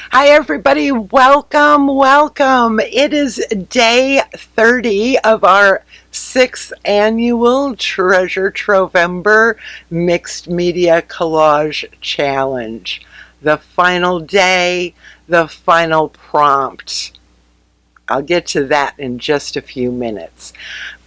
Hi, everybody. Welcome. It is day 30 of our 6th annual Treasure Trovember Mixed Media Collage Challenge. The final day, the final prompt. I'll get to that in just a few minutes.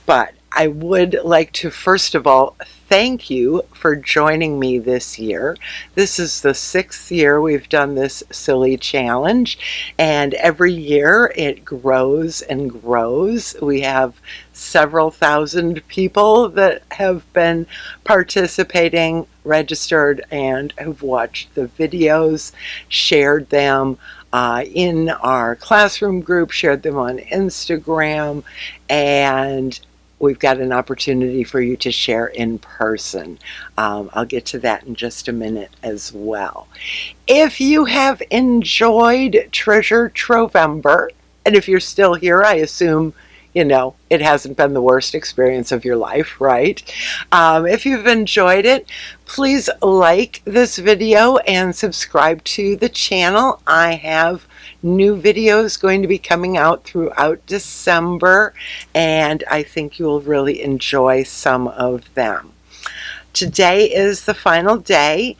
But I would like to first of all thank you for joining me this year. This is the 6th year we've done this silly challenge, and every year it grows and grows. We have several thousand people that have been participating, registered, and have watched the videos, shared them in our classroom group, shared them on Instagram, and we've got an opportunity for you to share in person. I'll get to that in just a minute as well. If you have enjoyed Treasure Trovember, and if you're still here, I assume it hasn't been the worst experience of your life, right? If you've enjoyed it, please like this video and subscribe to the channel. I have new videos going to be coming out throughout December, and I think you'll really enjoy some of them. Today is the final day.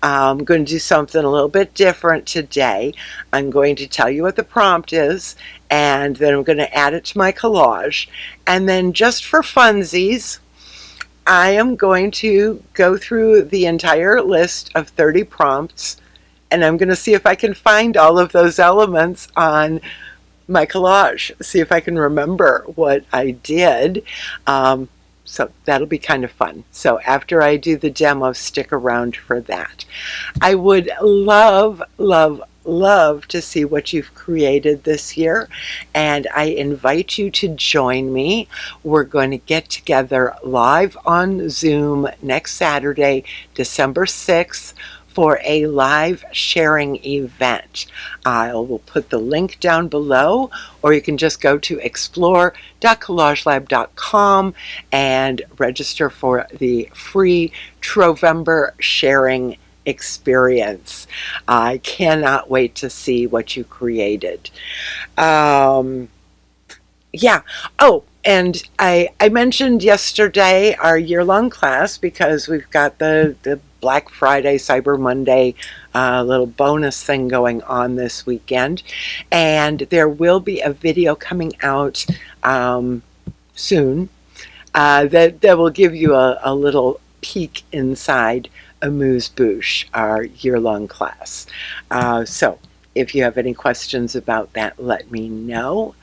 I'm going to do something a little bit different today. I'm going to tell you what the prompt is, and then I'm going to add it to my collage. And then just for funsies, I am going to go through the entire list of 30 prompts, and I'm going to see if I can find all of those elements on my collage, see if I can remember what I did. So that'll be kind of fun. So after I do the demo, stick around for that. I would love to see what you've created this year, and I invite you to join me. We're going to get together live on Zoom next Saturday, December 6th, for a live sharing event. I will put the link down below, or you can just go to explore.collagelab.com and register for the free Trovember sharing experience. I cannot wait to see what you created. Yeah. Oh, and I mentioned yesterday our year-long class, because we've got the Black Friday, Cyber Monday little bonus thing going on this weekend. And there will be a video coming out soon that will give you a little peek inside AMUSE BOUCHE, our year-long class. So if you have any questions about that, let me know.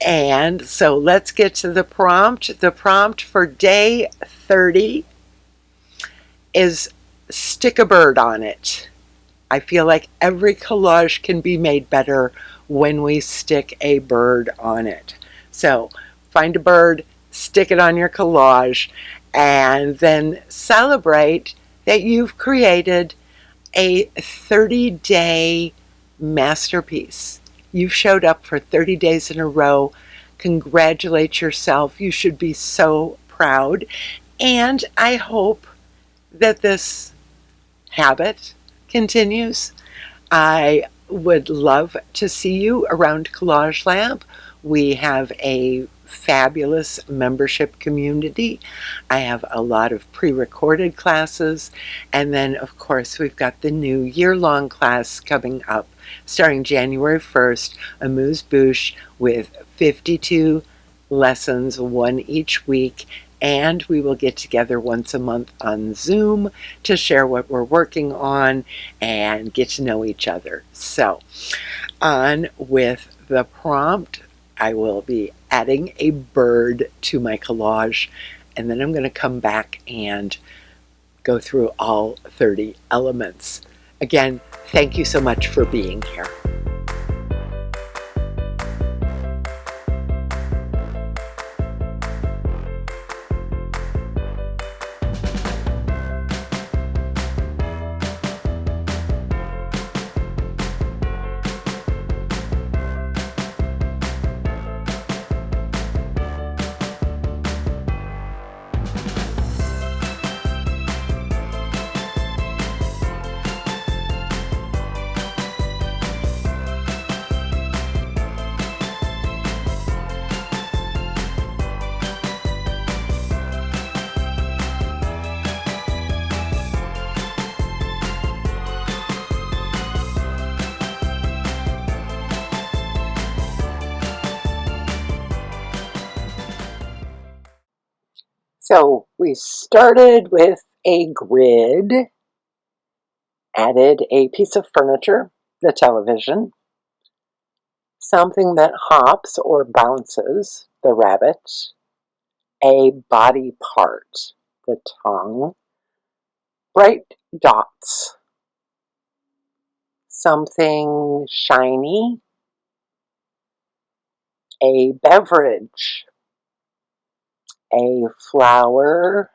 And so let's get to the prompt. The prompt for day 30 is stick a bird on it. I feel like every collage can be made better when we stick a bird on it. So find a bird, stick it on your collage, and then celebrate that you've created a 30-day masterpiece. You've showed up for 30 days in a row. Congratulate yourself. You should be so proud. And I hope that this habit continues. I would love to see you around Collage-Lab. We have a fabulous membership community. I have a lot of pre-recorded classes, and then of course we've got the new year-long class coming up starting January 1st, AMUSE BOUCHE, with 52 lessons, one each week, and we will get together once a month on Zoom to share what we're working on and get to know each other. So on with the prompt. I will be adding a bird to my collage, and then I'm going to come back and go through all 30 elements. Again, thank you so much for being here. So we started with a grid, added a piece of furniture, the television, something that hops or bounces, the rabbit, a body part, the tongue, bright dots, something shiny, a beverage, a flower,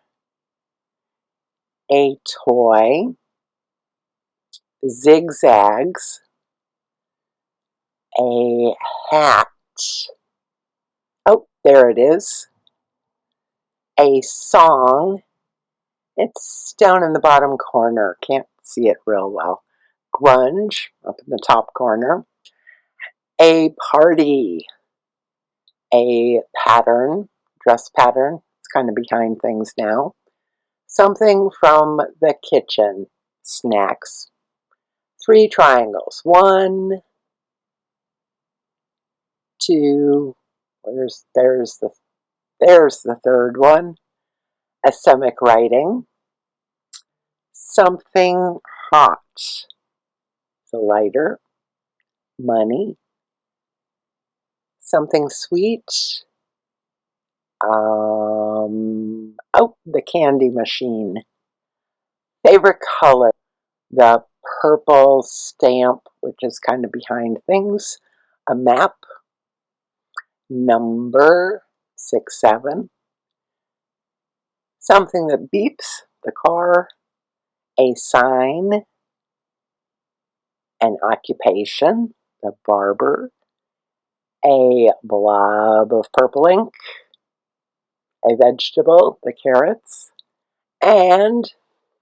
a toy, zigzags, a hat. Oh, there it is. A song. It's down in the bottom corner. Can't see it real well. Grunge up in the top corner. A party. A pattern, dress pattern. It's kind of behind things now. Something from the kitchen. Snacks. 3 triangles. 1, 2. There's the third one. A semic writing. Something hot. The lighter. Money. Something sweet. Oh, the candy machine. Favorite color. The purple stamp, which is kind of behind things. A map. Number 67. Something that beeps. The car. A sign. An occupation. The barber. A blob of purple ink. A vegetable. The carrots. And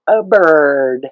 a bird.